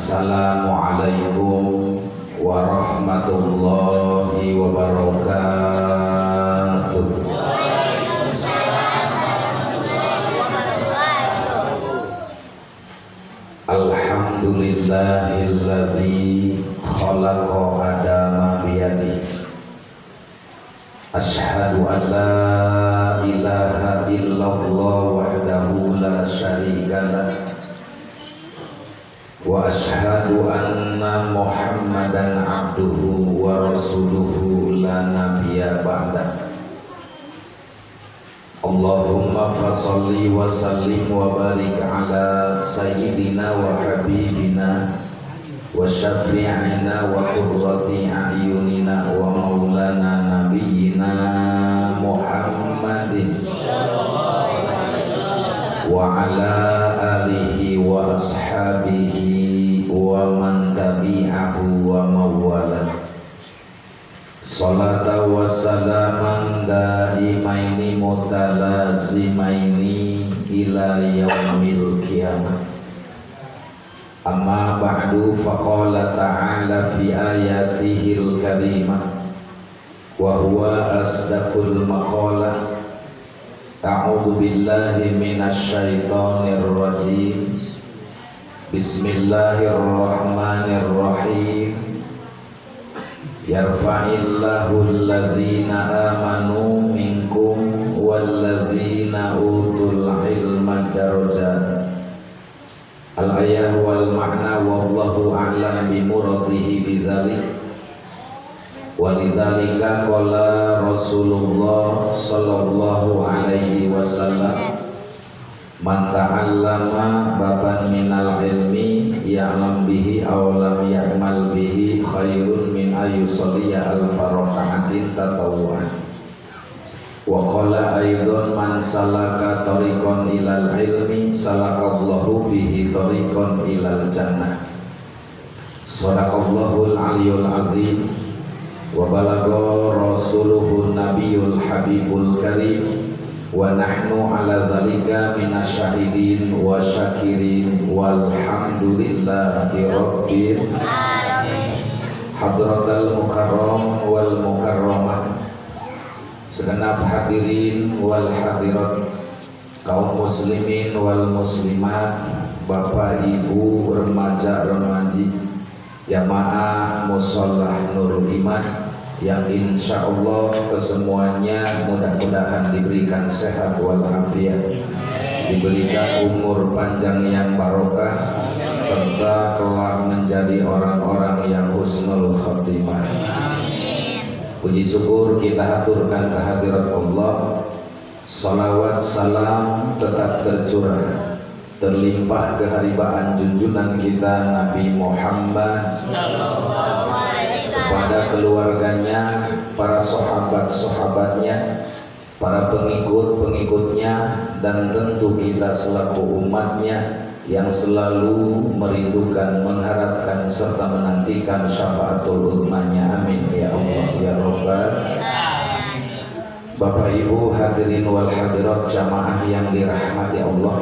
Assalamualaikum warahmatullahi wabarakatuh. Alhamdulillahilladzi khalaqa adama biyadihi. Asyhadu an la ilaha illallah wahdahu la syarika lah. Wa asyhadu anna Muhammadan abduhu wa rasuluhu la nabiyya ba'da. Allahumma fasalli wa sallim wa barik ala sayyidina wa habibina wa syafi'ina wa qurrati a'yunina wa maulana nabiyyina Muhammadin wa ala alihi wa ashabihi wa man tabi'ahu wa mawala. Salata wa salaman daimaini mutalazimaini ila yaumil qiyamah. Amma ba'du, faqala ta'ala fi ayatihil karimah wa huwa asdaqul maqalah. A'udzu billahi minasy syaithanir rajim. Bismillahirrahmanirrahim. Yarfa'illahu alladhina amanu minkum walladhina utul ilma darajat. Al-ayah wal ma'na wallahu a'lam bimuradihi bidzalik. Walidzalika qala Rasulullah sallallahu alaihi wasallam, man ta'allama baban minal ilmi ya'lam bihi aw lam ya'mal bihi khairun min ayyusalliya al-faraqatin tatawwu'an. Wa qala aidan man salaka tariqan ilal ilmi salakallahu bihi tariqan ilal jannah. Sadaqallahul aliyyul azim wa balagha rasuluhun nabiyul habibul karim wa nahnu ala dzalika minasyahidin wa syakirin walhamdulillahi rabbil alamin. Hadratal mukarram wal mukarramah, segenap hadirin wal hadirat, kaum muslimin wal muslimat, bapak ibu, remaja remaji, jamaah mushollah Nurul Iman yang insya Allah kesemuanya mudah-mudahan diberikan sehat walafiat, diberikan umur panjang yang barokah, serta telah menjadi orang-orang yang husnul khotimah. Puji syukur kita aturkan kehadirat Allah. Salawat salam tetap tercurah terlimpah keharibaan junjungan kita Nabi Muhammad kepada keluarganya, para sahabat-sahabatnya, para pengikut-pengikutnya, dan tentu kita selaku umatnya yang selalu merindukan, mengharapkan serta menantikan syafaatul uzmanya. Amin ya Allah ya Rabbal. Bapak Ibu hadirin wal hadirat, jamaah yang dirahmati Allah,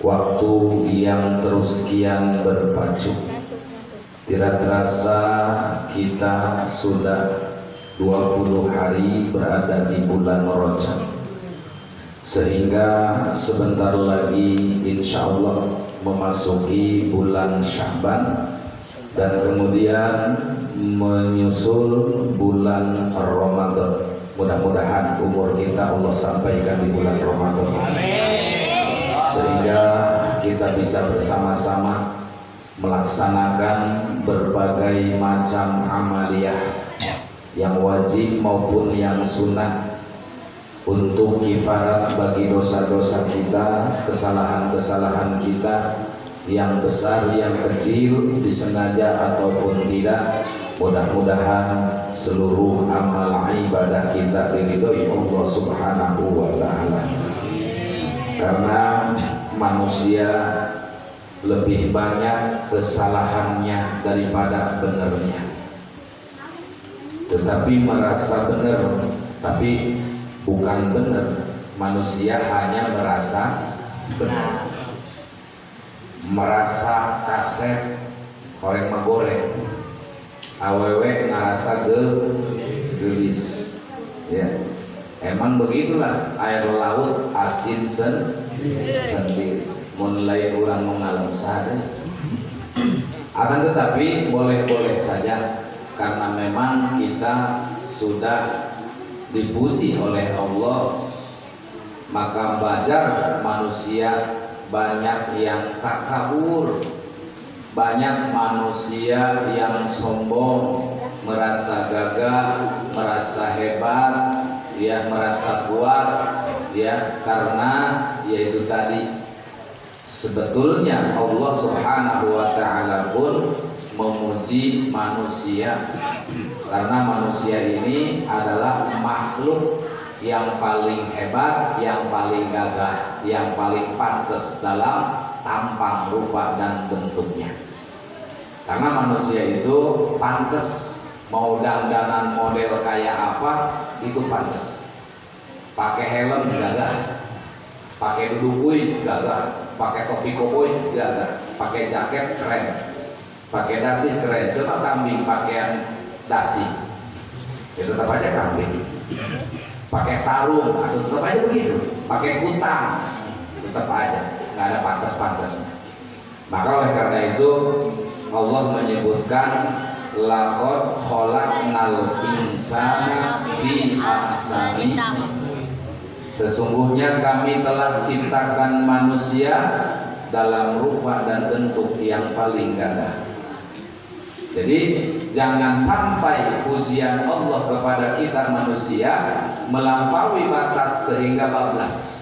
waktu yang terus kian berpacu, tidak terasa kita sudah 20 hari berada di bulan Rajab, sehingga sebentar lagi insya Allah memasuki bulan Sya'ban, dan kemudian menyusul bulan Ramadan. Mudah-mudahan umur kita Allah sampaikan di bulan Ramadan, sehingga kita bisa bersama-sama melaksanakan berbagai macam amaliyah yang wajib maupun yang sunnah untuk kifarat bagi dosa-dosa kita, kesalahan-kesalahan kita yang besar, yang kecil, disengaja ataupun tidak. Mudah-mudahan seluruh amal ibadah kita diridhoi Allah Subhanahu wa ta'ala. Karena manusia lebih banyak kesalahannya daripada benarnya. Tetapi merasa benar, tapi bukan benar. Manusia hanya merasa benar. merasa kaset goreng menggoreng, awewe ngerasa gelis, ya. Emang begitulah air laut asin sendiri. Mulai kurang mengalami sadar. Akan tetapi boleh-boleh saja karena memang kita sudah dipuji oleh Allah, maka wajar manusia banyak yang takabur, banyak manusia yang sombong, merasa gagah, merasa hebat, ya, merasa kuat, ya, karena yaitu tadi sebetulnya Allah Subhanahu wa taala pun memuji manusia karena manusia ini adalah makhluk yang paling hebat, yang paling gagah, yang paling pantas dalam tampang, rupa dan bentuknya. Karena manusia itu pantas, mau dandanan model kayak apa itu pantas. Pakai helm gagah, pakai dudukui gagah, pakai topi koboi gagah, pakai jaket keren, pakai dasi keren. Coba kambing pakaian dasi, ya tetap aja kambing. Pakai sarung, atau tetap aja begitu. Pakai kutang, tetap aja nggak ada pantas-pantasnya. Maka oleh karena itu Allah menyebutkan laqad khalaqnal insana fi ahsani. Sesungguhnya kami telah ciptakan manusia dalam rupa dan bentuk yang paling gagah. Jadi jangan sampai pujian Allah kepada kita manusia melampaui batas sehingga bablas.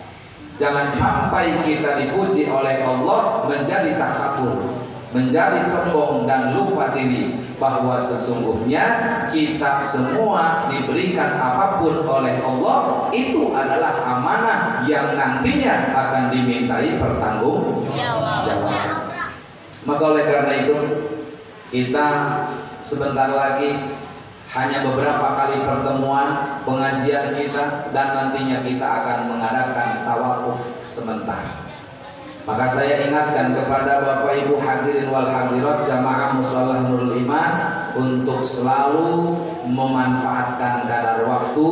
Jangan sampai kita dipuji oleh Allah menjadi takabur, menjadi sombong dan lupa diri bahwa sesungguhnya kita semua diberikan apapun oleh Allah itu adalah amanah yang nantinya akan dimintai pertanggungjawaban. Maka oleh karena itu kita sebentar lagi hanya beberapa kali pertemuan pengajian kita dan nantinya kita akan mengadakan tawakuf sementara. Maka saya ingatkan kepada Bapak Ibu hadirin wal hadirat jamaah musholah Nurul Iman untuk selalu memanfaatkan kadar waktu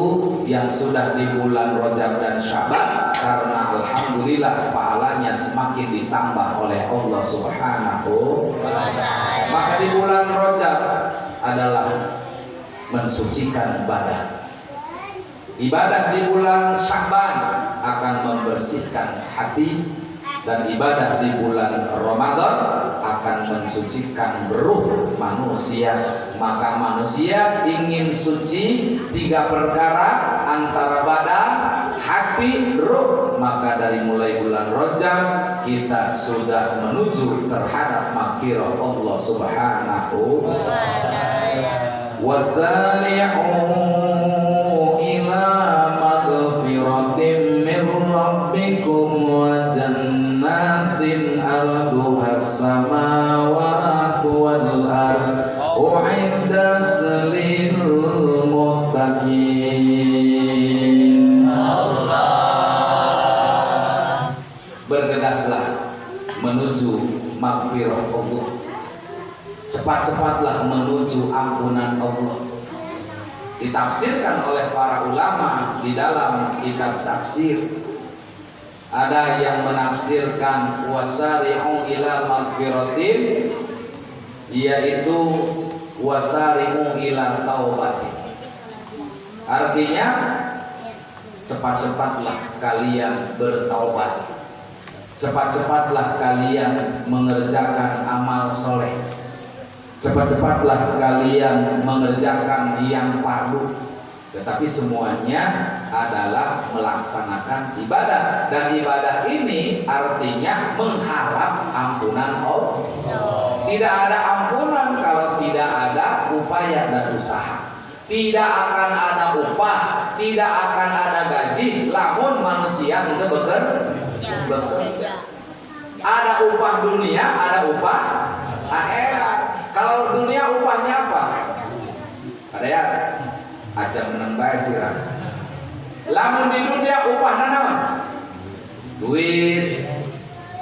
yang sudah di bulan Rajab dan Syaban, karena alhamdulillah pahalanya semakin ditambah oleh Allah Subhanahu wa ta'ala. Maka di bulan Rajab adalah mensucikan badan. Ibadah di bulan Syaban akan membersihkan hati, dan ibadah di bulan Ramadan akan mensucikan ruh manusia. Maka manusia ingin suci 3 perkara antara badan, hati, ruh. Maka dari mulai bulan Rajab kita sudah menuju terhadap maghfirah Allah Subhanahu wa ta'ala. Wasari'u ila maghfiratin min rabbikum wa jannatin arduhas samawati wal ard u'iddat lil muttaqin. Bergegaslah menuju maghfirah Allah, cepat-cepatlah menuju ampunan Allah. Ditafsirkan oleh para ulama di dalam kitab tafsir. Ada yang menafsirkan wasari'u ila maghfiratin, yaitu wasari'u ila taubatin. Artinya cepat-cepatlah kalian bertaubat, cepat-cepatlah kalian mengerjakan amal soleh, cepat-cepatlah kalian mengerjakan yang fardu. Tetapi semuanya adalah melaksanakan ibadah, dan ibadah ini artinya mengharap ampunan Allah. Tidak ada ampunan kalau tidak ada upaya dan usaha. Tidak akan ada upah, tidak akan ada gaji lamun manusia itu bekerja. Ada upah dunia, ada upah akhirat. Kalau dunia upahnya apa? Ada ya? Aja menang bae sirah. Lamun di dunia upahna naon? Duit,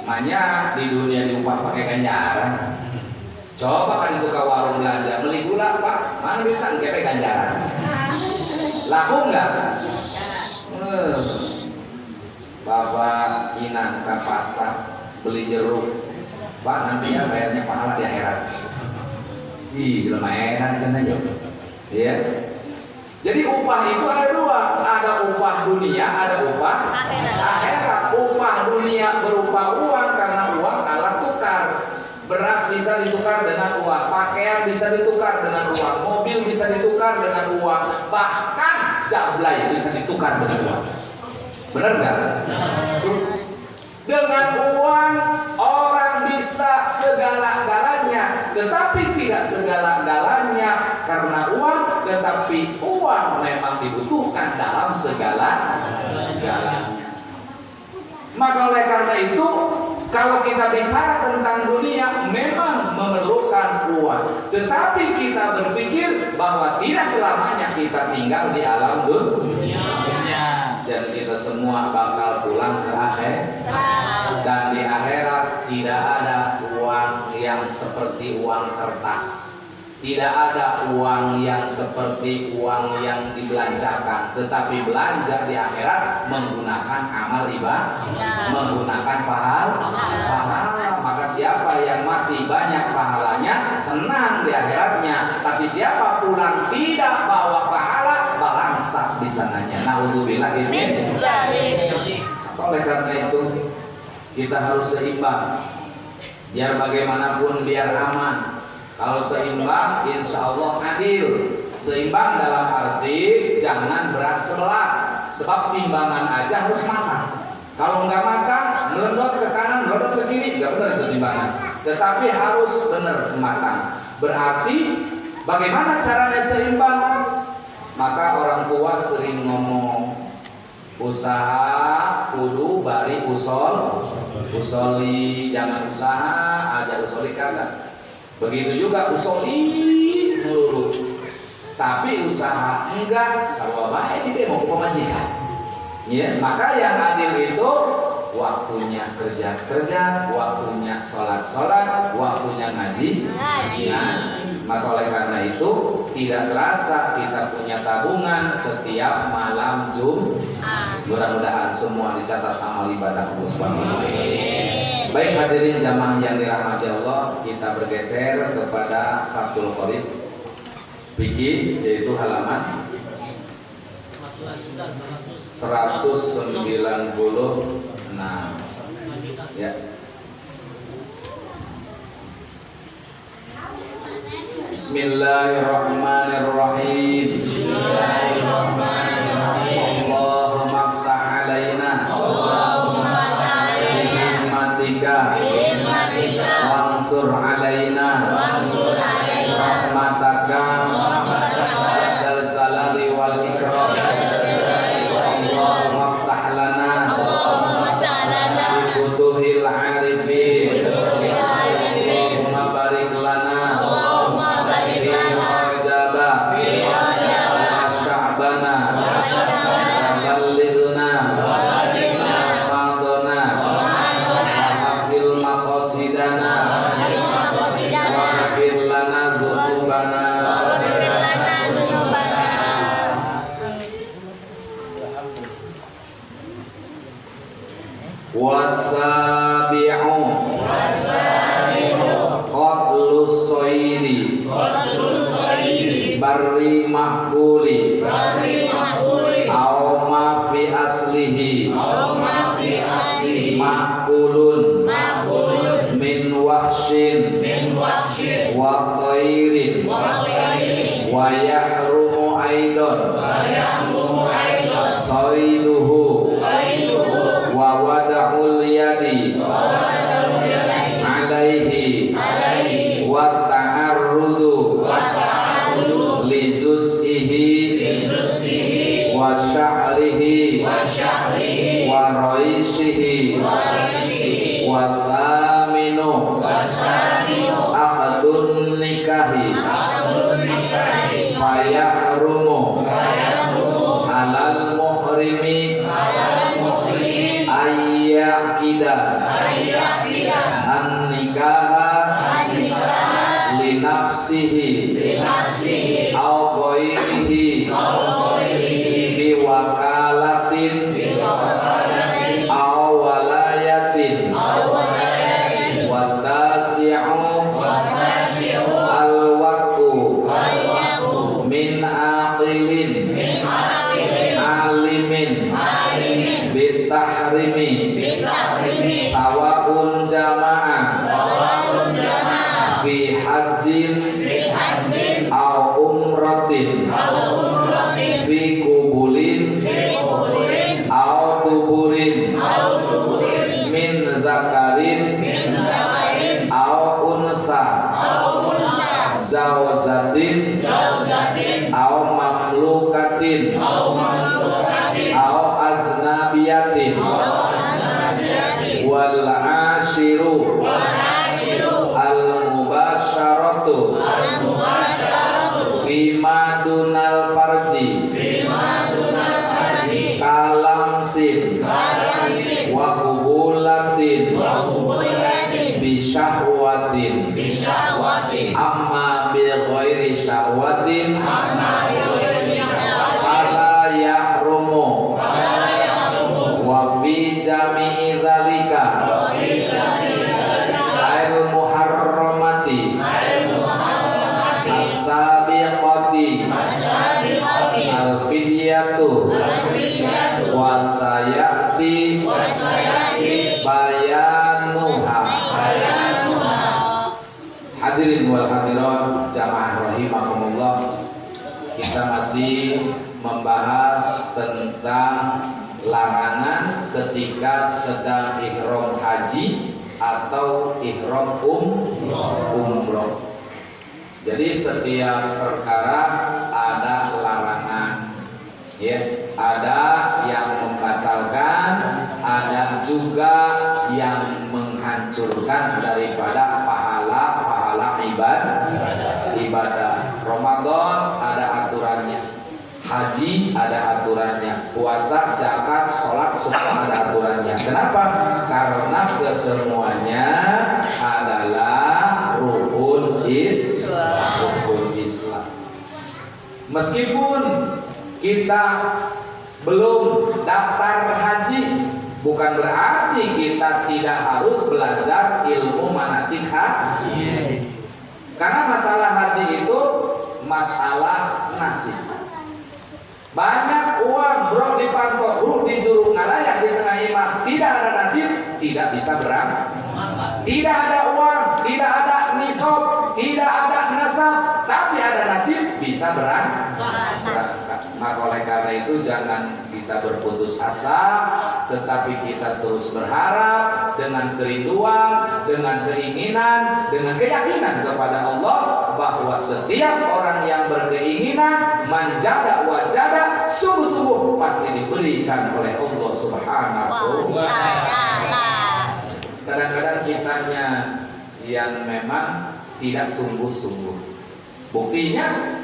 Makanya di dunia diupah pakai ganjaran. Coba kan itu ke warung belanja beli gula Pak, mana duitan kepe ganjaran. Laku enggak? Bapak Kinan ke pasar beli jeruk, Pak nanti ya bayarnya pahala di akhirat. Ih, lumayan kan aja. Iya. Jadi upah itu ada dua, ada upah dunia, ada upah akhirat. Upah dunia berupa uang karena uang alat tukar. Beras bisa ditukar dengan uang, pakaian bisa ditukar dengan uang, mobil bisa ditukar dengan uang, bahkan jablay bisa ditukar dengan uang. Benar nggak? Dengan uang orang bisa segala-galanya, tetapi tidak segala-galanya karena uang, tetapi uang memang dibutuhkan dalam segala-galanya. Maka oleh karena itu, kalau kita bicara tentang dunia memang memerlukan uang, tetapi kita berpikir bahwa tidak selamanya kita tinggal di alam dunia. Dan kita semua bakal pulang ke akhirat. Dan di akhirat tidak ada uang yang seperti uang kertas. Tidak ada uang yang seperti uang yang dibelanjakan, tetapi belanja di akhirat menggunakan amal ibadah, menggunakan pahala. Maka siapa yang mati banyak pahalanya, senang di akhiratnya. Tapi siapa pulang tidak bawa pahala, balangsak di sananya. Naudzubillah ini. Oleh karena itu kita harus seimbang. Biar bagaimanapun biar aman. Kalau seimbang, insya Allah adil. Seimbang dalam arti jangan berat sebelah. Sebab timbangan aja harus makan. Kalau nggak makan, melendot ke kanan, melendot ke kiri, nggak benar itu timbangan. Tetapi harus benar matang. Berarti bagaimana caranya seimbang? Maka orang tua sering ngomong, usaha kudu bari usoli, jangan usaha aja usoli kagak. Begitu juga usoli dulu, tapi usaha enggak, sarwa baik dia mau ke pemajikan. Ya, maka yang adil itu waktunya kerja, waktunya sholat, waktunya ngaji. Maka oleh karena itu tidak terasa kita punya tabungan setiap malam Jumat. Mudah-mudahan semua dicatat amal ibadah Allah Subhanahu wa taala. Baik hadirin jamaah yang dirahmati Allah, kita bergeser kepada Fathul Qorib fikih, yaitu halaman 196 ya. Bismillahirrahmanirrahim. Allahumma aftah alaina wansur alaina rahmataka dal jalali wal ikram. Allahumma aftah lana bi futuhil arifin. Allahumma barik lana fi rajaba wa sya'bana ballighna ramadana hasil maqasidana waghfir lana dzunubana. Wasabi'u qatlus soidi barri makuli au ma fi aslihi makulun min wahshin wa tairin wa yahrumu aidan saiduhu wa wada'ul yadi alaihi wa ta'arrudu li juz'ihi wa sya'rihi wa raishihi wa thaminu aqdun nikahi fayahrumu alal muhrimi ayyakida Sawa'un jama'ah fi hajjin au umratin fi kubulin au duburin min zakarin au unsa zawjatin au mamlukatin au aznabiyatin wal ashiru al mubasyaratu fima dunal farji kalamsin wa kubulatin bisyahwatin amma bi ghairi syahwatin fala yahrumu wa fi jami'i dzalika al muharramati as-sabiqati al-fidyatu wasayati bayanuha. Hadirin wal hadirat jamaah rahimakumullah, kita masih membahas tentang larangan ketika sedang ihram haji atau ihram umroh. Jadi setiap perkara ada larangan, ya, ada yang membatalkan, ada juga yang menghancurkan daripada pahala ibadah. Ramadan ada aturannya, haji ada aturannya, puasa, zakat, sholat semua ada aturannya. Kenapa? Karena kesemuanya adalah rukun Islam. Meskipun kita belum daftar haji, bukan berarti kita tidak harus belajar ilmu manasik haji. Karena masalah haji itu masalah nasib. Banyak uang bro di pantau, bro di juru ngalayak di tengah imah, tidak ada nasib, tidak bisa berangkat. Tidak ada uang, tidak ada nisab, tidak ada nasab, tapi ada nasib, bisa berangkat. Maka oleh karena itu jangan kita berputus asa, tetapi kita terus berharap dengan kerinduan, dengan keinginan, dengan keyakinan kepada Allah bahwa setiap orang yang berkeinginan manjada wajada sungguh-sungguh pasti diberikan oleh Allah Subhanahu wa Ta'ala. Kadang-kadang kitanya yang memang tidak sungguh-sungguh. Buktinya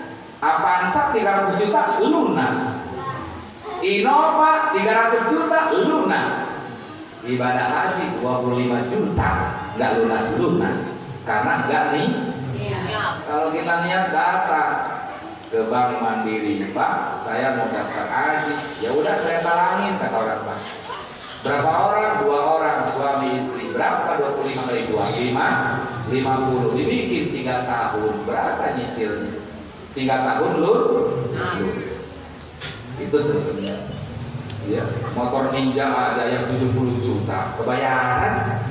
Avanza 300 juta lunas, Innova 300 juta lunas, ibadah haji 25 juta nggak lunas karena nggak nih. Kalau kita niat datang ke Bank Mandiri, Pak, saya mau daftar haji, ya udah saya talangin, kata orang Pak. Berapa orang? 2 orang, suami istri. Berapa 25 kali 2? 50. Dibikin 3 tahun. Berapa nyicilnya? 3 tahun itu sebenarnya. Ya, motor Ninja ada yang 70 juta, kebayaran.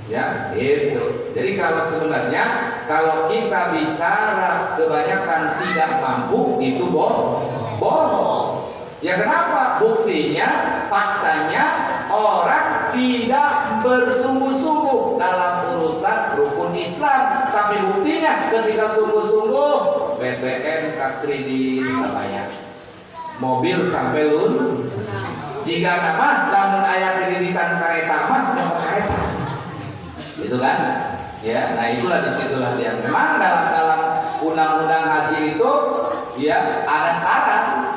Ya, itu. Jadi kalau sebenarnya kalau kita bicara kebanyakan tidak mampu itu bohong. Ya kenapa? Buktinya, faktanya orang tidak bersungguh-sungguh dalam urusan rukun Islam. Tapi buktinya ketika sungguh-sungguh BTN kredit bayar, mobil sampai jika nama lamun ayat kreditan kereta mah nyokot kereta, itu kan? Ya, nah itulah disitulah dia. Memang dalam undang-undang haji itu ya ada syarat.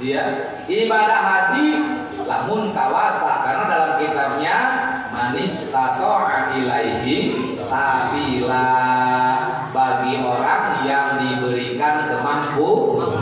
Ya, ibadah haji lamun tawasa, karena dalam kitabnya manis tato'a ilaihi sabila, bagi orang yang diberikan kemampuan,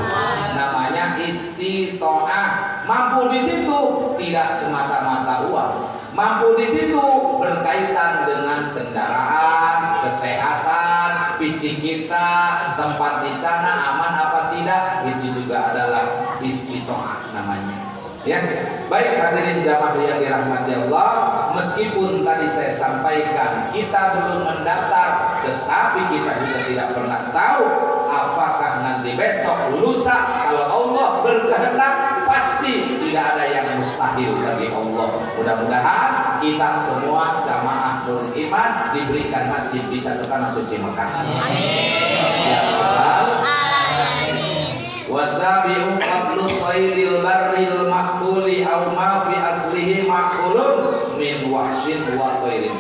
namanya istito'ah. Mampu di situ tidak semata-mata uang, mampu di situ berkaitan dengan kendaraan, kesehatan, fisik kita, tempat di sana aman apa tidak, itu juga adalah istito'ah namanya. Ya, baik hadirin jamaah yang dirahmati Allah, meskipun tadi saya sampaikan kita belum mendaftar, tetapi kita juga tidak pernah tahu apakah nanti besok lusa, kalau Allah berkehendak pasti tidak ada yang mustahil bagi Allah. Mudah-mudahan kita semua jamaah Nurul Iman diberikan nasib bisa ke tanah suci Mekah. Amin. Ya Allah. Wasabi'u qablu saydil barril maqbuli aw ma fi aslihi maqbulun min wahsyin wa khairin.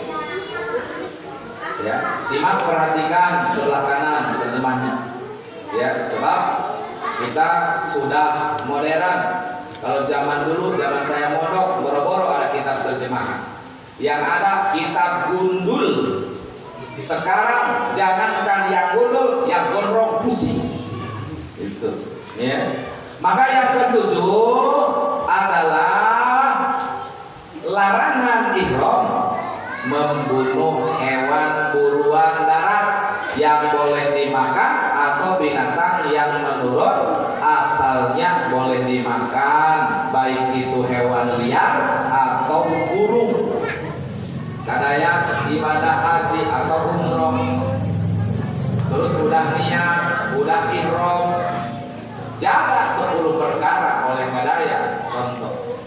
Ya, simak perhatikan sebelah kanan terjemahnya. Ya, sebab kita sudah modern. Kalau zaman dulu, zaman saya mondok, boro-boro ada kitab terjemahan. Yang ada kitab gundul. Sekarang jangankan yang gundul, yang gondrong pusing. Itu. Ya. Maka yang ketujuh adalah larangan ihram membunuh hewan buruan darat yang boleh dimakan atau binatang yang menurut asalnya boleh dimakan, baik itu hewan liar atau burung. Kadaya ibadah haji atau umroh, terus udah niat, udah ihram, jaga 10 perkara oleh kadaya, contoh.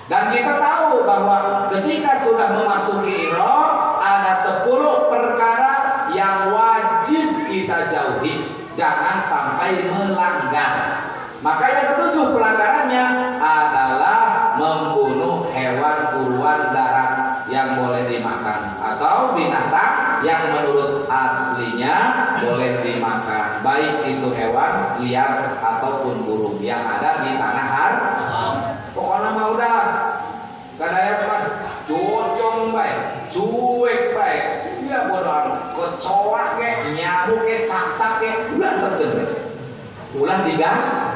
Dan kita tahu bahwa ketika sudah memasuki ihram ada 10 perkara yang wajib kita jauhi, jangan sampai melanggar. Maka yang ketujuh pelanggarannya adalah membunuh hewan buruan darat yang boleh dimakan atau binatang yang menurut aslinya boleh dimakan, baik itu hewan liar ataupun burung yang ada di tanah haram. Pokoknya mah udah kadaya kan cocong baik, cuek baik, siap bodoh, kecoa ke, nyamuk ke, cacak ke, udah terkena, ulah diganggu.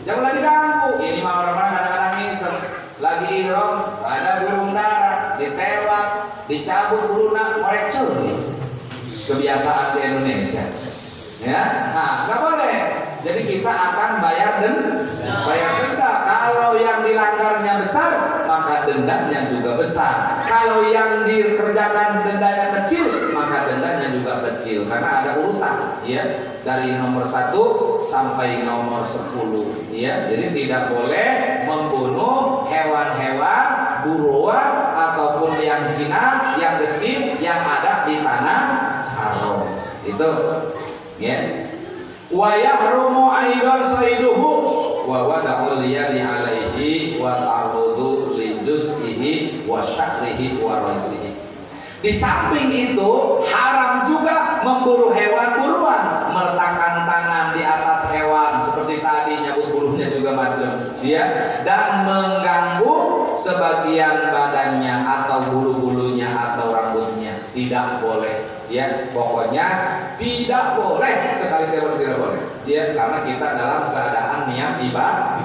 Janganlah diganggu. Ini mah orang-orang kadang-kadang iseng lagi ihram, ada burung dara, ditewak, dicabut bulunya, korek curi. Kebiasaan di Indonesia. Ya, nah nggak boleh. Jadi kita akan bayar denda. Kalau yang dilanggarnya besar, maka dendanya juga besar. Kalau yang dikerjakan dendanya kecil, maka dendanya juga kecil. Karena ada urutan, ya, dari nomor 1 sampai nomor 10. Ya, jadi tidak boleh membunuh hewan-hewan buruan ataupun yang jinak, yang gesit, yang ada di tanah haram. Itu, ya. Wa yahrumu aidan saiduhu wa wada'ul yadi alaihi wa ta'rudu li juz'ihi wa sya'rihi wa rasihi. Di samping itu haram juga memburu hewan buruan, meletakkan tangan di atas hewan seperti tadi, nyabut bulunya juga macam, ya, dan mengganggu sebagian badannya atau bulu-bulunya atau rambutnya, tidak boleh. Ya, pokoknya tidak boleh, sekali teror tidak boleh. Ya, karena kita dalam keadaan niat ibadah.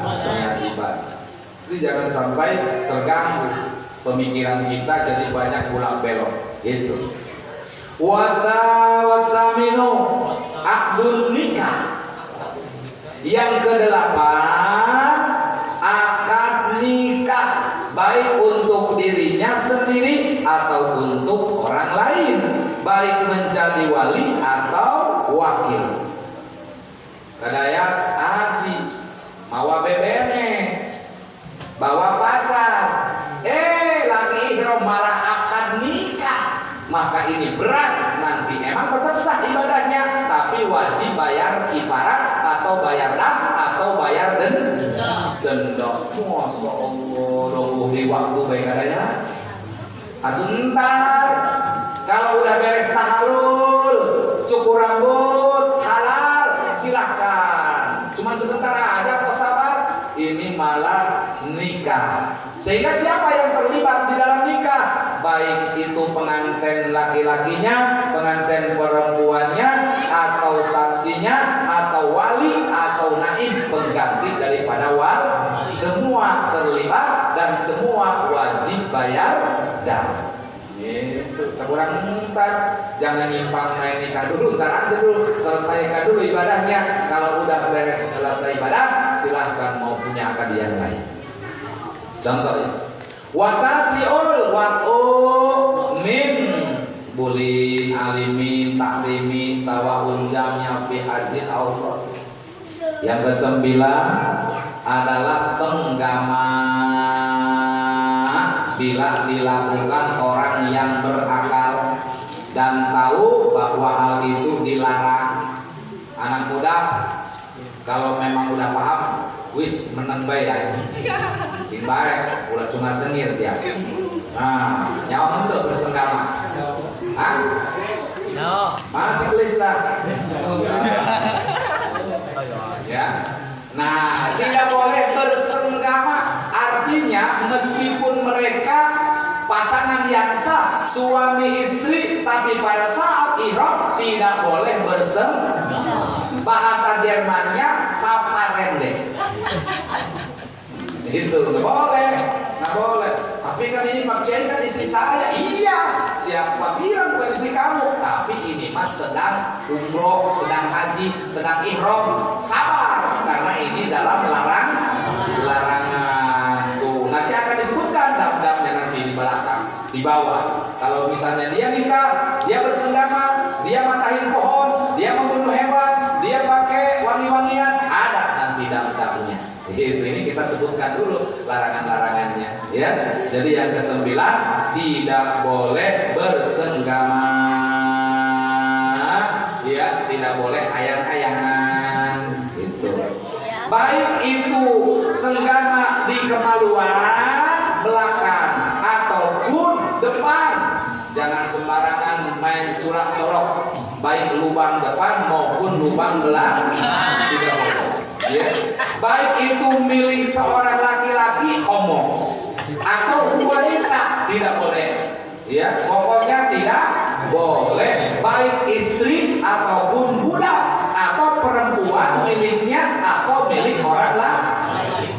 Jadi jangan sampai terganggu pemikiran kita, jadi banyak bulak belok. Gitu. Wasaminu akdun nikah. Yang kedelapan, akad nikah, baik untuk dirinya sendiri atau untuk orang lain, baik menjadi wali atau wakil. Kadaya haji mawa bebene, bawa pacar, lagi ihram malah akad nikah, maka ini berat nanti. Emang tetap sah ibadahnya, tapi wajib bayar kifarat atau bayar dam atau bayar denda. Masya Allah, nunggu di waktu baik adanya. Atau ntar kalau udah beres tahalul, cukur rambut, halal, silahkan. Cuman sebentar aja kok, sabar. Ini malah nikah. Sehingga siapa yang terlibat di dalam nikah, baik itu pengantin laki-lakinya, pengantin perempuannya, atau saksinya, atau wali, atau naib pengganti daripada wali, semua terlibat dan semua wajib bayar dam. Itu kurang ntar jangan nyimpang main nikah dulu, ntar aja dulu, selesaikan dulu ibadahnya. Kalau udah beres selesai ibadah, silahkan mau punya akad yang lain. Contohnya watasiul wa'u min bulin alimin taklimi sawahun jamnya fi hajin Allah. Yang kesembilan adalah senggama bila dilakukan orang yang berakal dan tahu bahwa hal itu dilarang. Anak muda kalau memang udah paham, wis menang baik ya. Baik, udah cuma cengir dia. Nah, nyawa untuk bersenggama. Hah? No. Masih kelista. Ya. Nah, tidak boleh bersenggama. Artinya meskipun mereka pasangan yang sah, suami istri, tapi pada saat ihram tidak boleh bersenggama. Bahasa Jermannya paparende. Itu nggak boleh, nggak boleh. Tapi kan ini Pak Kiai kan istri saya. Iya, siapa bilang bukan istri kamu? Tapi ini mas sedang umroh, sedang haji, sedang ihram. Sabar, karena ini dalam larangan. Tuh, nanti akan disebutkan dam-damnya nanti di belakang, di bawah. Kalau misalnya dia nikah, dia bersenggama, dia matahin pohon, dia membunuh hewan, dia pakai wangi-wangian, ada nanti dam-damnya. Ini kita sebutkan dulu larangan-larangannya, ya. Jadi yang kesembilan tidak boleh bersenggama, ya, tidak boleh ayang-ayangan, gitu. Baik itu senggama di kemaluan belakang ataupun depan, jangan sembarangan main corak-corok, baik lubang depan maupun lubang belakang, tidak boleh. Ya. Baik itu milik seorang laki-laki homo atau wanita tidak boleh. Ya, pokoknya tidak boleh. Baik istri ataupun budak atau perempuan miliknya atau milik orang lain.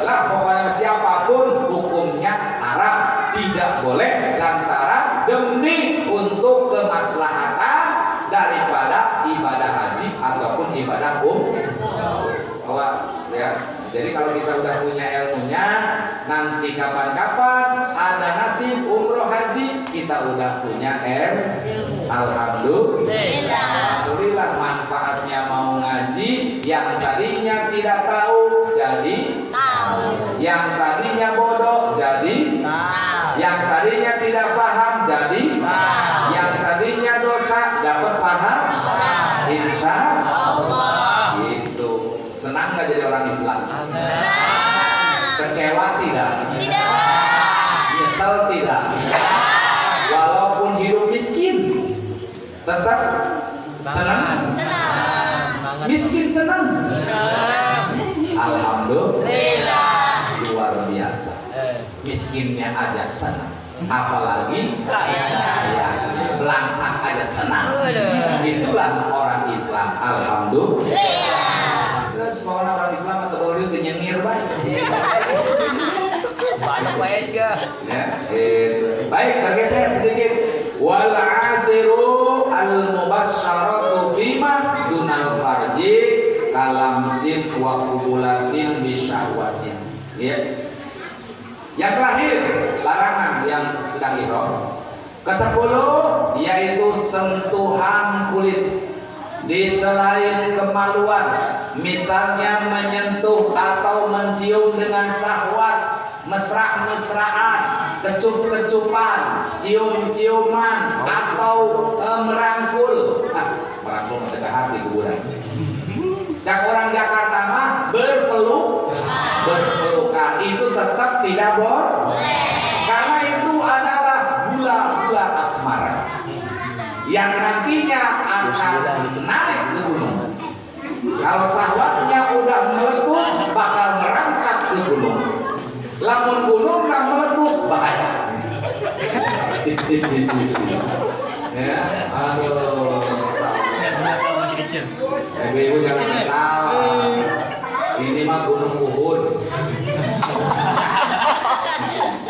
Lah pokoknya siapapun hukumnya haram, tidak boleh lantaran demi untuk kemaslahatan daripada ibadah haji ataupun ibadah umroh. Awas ya. Jadi kalau kita udah punya ilmunya, nanti kapan-kapan ada nasib umroh haji, kita udah punya ilmu. Alhamdulillah manfaatnya mau ngaji, yang tadinya tidak tahu jadi tahu, yang tadinya bodoh jadi tahu, yang tadinya tidak paham jadi tahu, yang tadinya dosa dapat paham. Insya Allah. Senang gak jadi orang Islam? Kecewa tidak? Tidak. Nyesel tidak? Walaupun hidup miskin, tetap senang? Senang. Miskin senang? Senang. Alhamdulillah. Luar biasa. Miskinnya aja senang, apalagi kaya, belangsak aja senang. Itulah orang Islam. Alhamdulillah. Semua orang Islam atau kalau dia nyengir baik. Banyak baik ya. Baik, bergeser sedikit. Wal asiru al mubasyaratu fima dunal farji kalam sif wa qubulatin bisyahwatin. Ya. Yang terakhir, larangan yang sedang ihram. Ke-10 yaitu sentuhan kulit di selain kemaluan, misalnya menyentuh atau mencium dengan syahwat, mesra-mesraan, kecup-kecupan, cium-ciuman, atau merangkul. Merangkul mendekat hati kuburan. Cak orang Jakarta mah berpelukan itu tetap tidak boleh, karena itu adalah gula-gula asmara yang nantinya akan naik ke gunung. Kalau syahwatnya udah meletus, bakal merangkak ke gunung. Lamun gunung nggak meletus, bahaya. Ya, aduh. Ibu jangan ketawa. Ini mah gunung Uhud.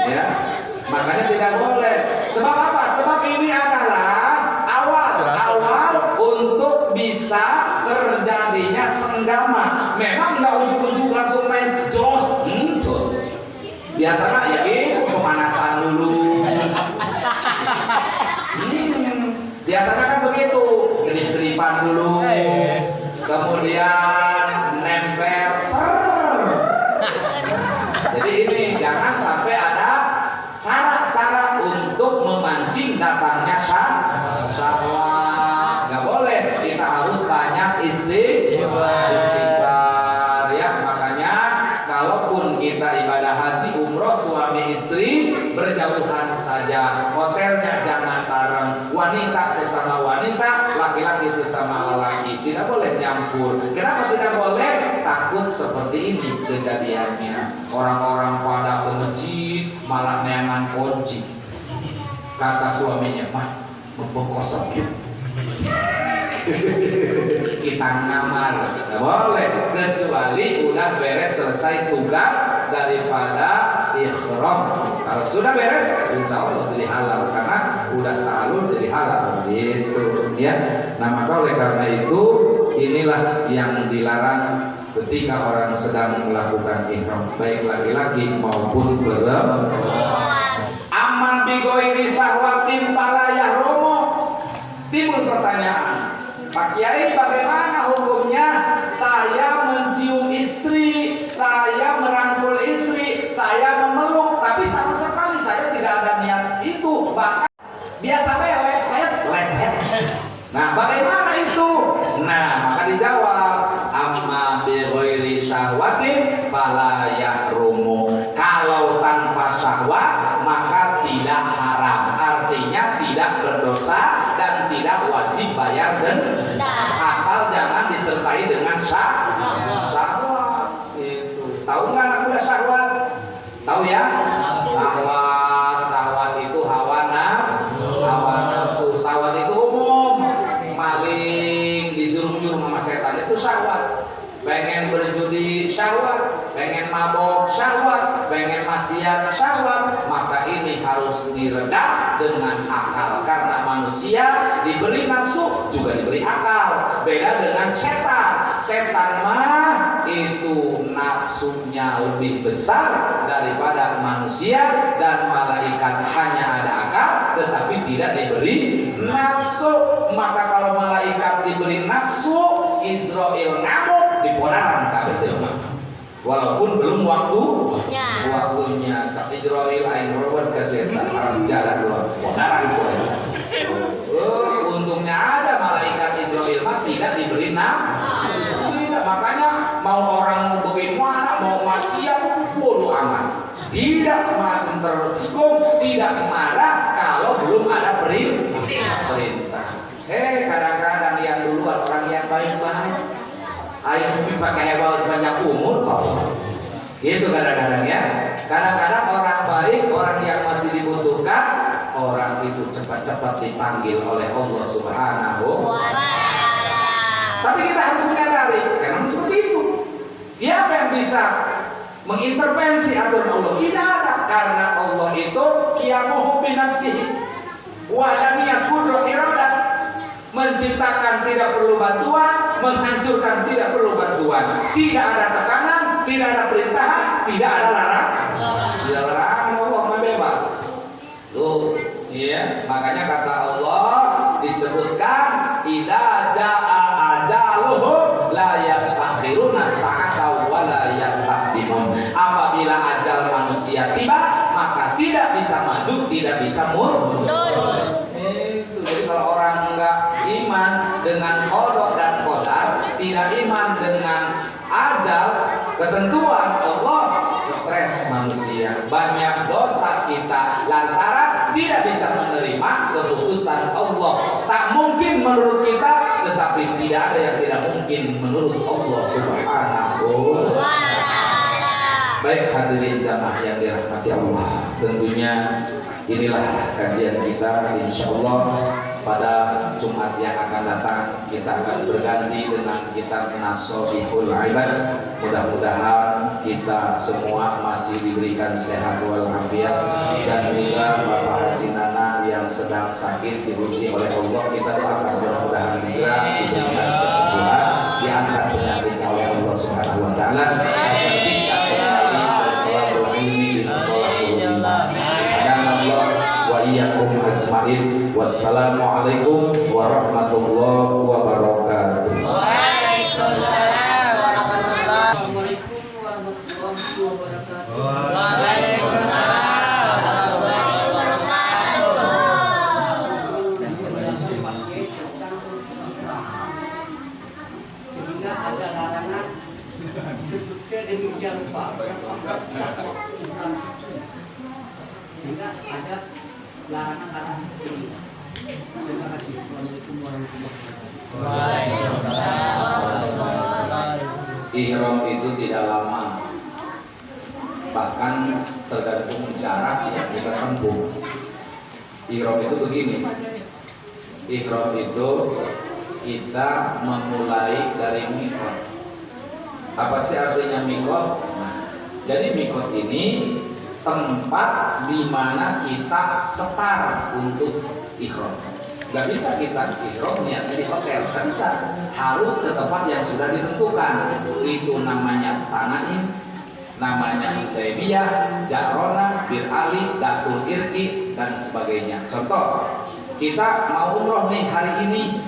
Ya, Makanya tidak boleh. Sebab apa? Sebab ini adalah awal untuk bisa terjadinya senggama. Memang nggak ujuk-ujuk langsung main jos. Biasanya ya itu pemanasan dulu. Biasanya kan begitu, kedip-kedipan dulu, kemudian nempel Jadi ini jangan sampai ada cara-cara untuk memancing datangnya syahwat. Nggak boleh, kita harus banyak istighfar ya. Makanya kalaupun kita ibadah haji, umroh, suami istri berjauhan saja, hotelnya jangan bareng, wanita sesama wanita, laki-laki sesama laki, tidak boleh nyampur. Kenapa tidak boleh? Takut seperti ini kejadiannya. Orang-orang pada ke masjid malah neangan kunci. Kata suaminya, mah kosong ya. Kita ngamar, nggak boleh kecuali udah beres selesai tugas daripada ihram. Kalau sudah beres, insya Allah jadi halal karena udah ta'alul jadi halal gitu ya. Nah maka oleh karena itu inilah yang dilarang ketika orang sedang melakukan ihram, baik laki-laki maupun perempuan. Amma bi ghairi syahwatin fala yahrumu. Timbul pertanyaan, Pak Kiai, bagaimana hukumnya saya mencium istri, saya merangkul istri, saya memeluk, tapi sama sekali saya tidak ada niat itu, bahkan biasa lelet. Nah, bagaimana itu? Nah, maka dijawab, amma bi ghairi syahwatin fala yahrumu. Kalau tanpa syahwat maka tidak haram, artinya tidak berdosa dan tidak wajib bayar denda, asal jangan disertai dengan syahwat. Itu tahu nggak anak muda syahwat? Tahu ya? Syahwat itu hawa nafsu. Syahwat itu umum, maling, disuruh-nyuruh sama setan itu syahwat. Pengen berjudi syahwat, pengen mabok syahwat, pengen maksiat syahwat, maka ini harus diredam dengan akal, karena manusia diberi nafsu juga diberi akal. Beda dengan setan. Setan mah itu nafsunya lebih besar daripada manusia, dan malaikat hanya ada akal tetapi tidak diberi nafsu. Maka kalau malaikat diberi nafsu, Israel ngamuk di ponaran kabeh, walaupun belum waktunya. Cak Israel aing robot kasih haram jalan dua ponaran poe. Untungnya ada malaikat Israel mah tidak diberi nafsu. Tidak, makanya mau orang bagaimana, mau maksiat bodoh amat. Tidak tersinggung, tidak marah kalau belum ada perintah. Kadang-kadang yang duluan orang yang baik-baik, ayo pakai hebat banyak umur kok. Gitu kadang-kadang ya. Kadang-kadang orang baik, orang yang masih dibutuhkan, orang itu cepat-cepat dipanggil oleh Allah Subhanahu wa Ta'ala. Tapi kita harus menyadari, memang seperti itu. Siapa yang bisa mengintervensi aturan Allah? Tidak ada, karena Allah itu qiyamuhu bi nafsihi wa lam yakun iradat. Menciptakan tidak perlu bantuan, menghancurkan tidak perlu bantuan. Tidak ada tekanan, tidak ada perintahan, tidak ada larangan. Tidak larangan, Allah mah bebas. Tuh, iya, makanya kata Allah disebutkan idza jaa ajaluhum la yastakhiruna sa'ata wa la yastaqdimun. Apabila ajal manusia tiba, maka tidak bisa maju, tidak bisa mundur. Jadi kalau orang enggak iman dengan qada dan qadar, tidak iman dengan ajal, ketentuan Allah, stres manusia, banyak dosa kita lantaran tidak bisa menerima keputusan Allah. Tak mungkin menurut kita, tetapi tidak ada yang tidak mungkin menurut Allah Subhanahu wa Ta'ala. Baik hadirin jamaah yang dirahmati Allah, tentunya inilah kajian kita, insyaallah pada Jumat yang akan datang kita akan berganti dengan kitab Nasoihul Ibad. Mudah-mudahan kita semua masih diberikan sehat walafiat, dan juga Bapak Haji Nana yang sedang sakit diuji oleh Allah, kita doakan mudah-mudahan segera diberikan kesembuhan, diangkat penyakitnya oleh Allah Subhanahu wa taala, agar bisa kembali bertolak ilmi di musola Allah. Wa iyyakum ajmain. Wassalamualaikum warahmatullahi wabarakatuh. Waalaikumsalam warahmatullahi wabarakatuh. Sehingga ada larangan sedemikian rupa, sehingga ada larangan ini. Terima kasih. Assalamualaikum warahmatullahi wabarakatuh. Ihram itu tidak lama, bahkan tergantung jarak yang kita tempuh. Ihram itu begini, ihram itu kita memulai dari mikot. Apa sih artinya mikot? Nah, jadi mikot ini tempat di mana kita start untuk ihram. Gak bisa kita ihram niatnya di hotel, gak bisa. Harus ke tempat yang sudah ditentukan. Itu namanya Tanaim, namanya Hudaybiyah, Ja'rona, Bir Ali, Datul Irki, dan sebagainya. Contoh, kita mau umroh nih hari ini.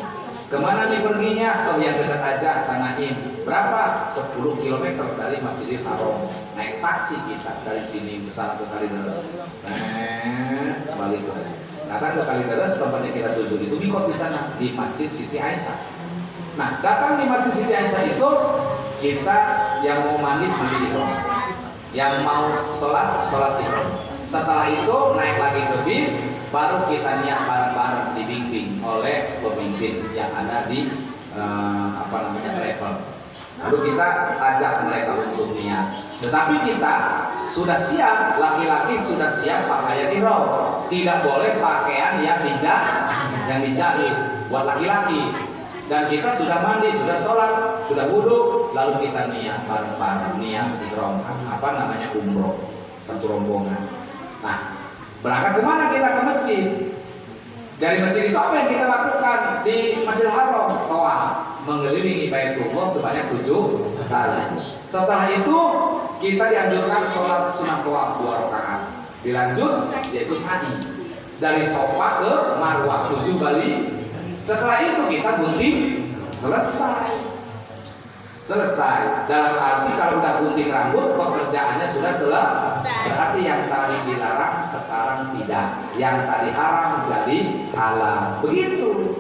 Kemana nih perginya? Oh, yang dekat aja, Tanaim. Berapa? 10 km dari Masjidil Haram. Naik taksi kita dari sini ke sana ke Kalideres. Balik ke. Datang ke Kalideres, tempatnya kita tuju itu mikot di sana di Masjid Siti Aisyah. Nah, datang di Masjid Siti Aisyah itu kita yang mau mandi ihram, yang mau sholat ihram. Setelah itu naik lagi ke bis, baru kita niat bareng-bareng dibimbing oleh pemimpin yang ada di travel. Lalu kita ajak mereka untuk niat. Tetapi kita sudah siap, laki-laki sudah siap pakaian ihram. Tidak boleh pakaian yang dijahit buat laki-laki. Dan kita sudah mandi, sudah sholat, sudah wudhu, lalu kita niat bareng-bareng, niat ihram, umroh, satu rombongan. Nah, berangkat kemana kita? Ke masjid. Dari masjid itu apa yang kita lakukan? Di Masjidil Haram, tawaf, mengelilingi Baitullah sebanyak 7 kali. Setelah itu kita dianjurkan sholat sunat tawaf 2 rakaat. Dilanjut yaitu sa'i dari Sofa ke Marwah 7 kali. Setelah itu kita gunting, selesai. Dalam arti kalau udah gunting rambut, pekerjaannya sudah selesai. Berarti yang tadi dilarang sekarang tidak, yang tadi haram jadi halal. Begitu.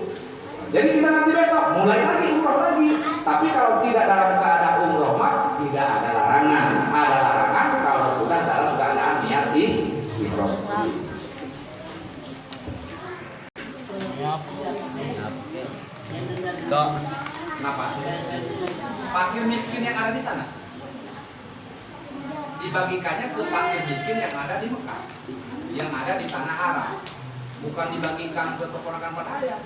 Jadi kita nanti besok mulai lagi umroh lagi. Tapi kalau tidak dalam keadaan umroh mah tidak ada larangan. Ada larangan kalau sudah dalam keadaan niat ihram. Dok, kenapa? Fakir miskin yang ada di sana dibagikannya ke fakir miskin yang ada di Mekah, yang ada di tanah haram, bukan dibagikan ke keponakan Pak Ayah.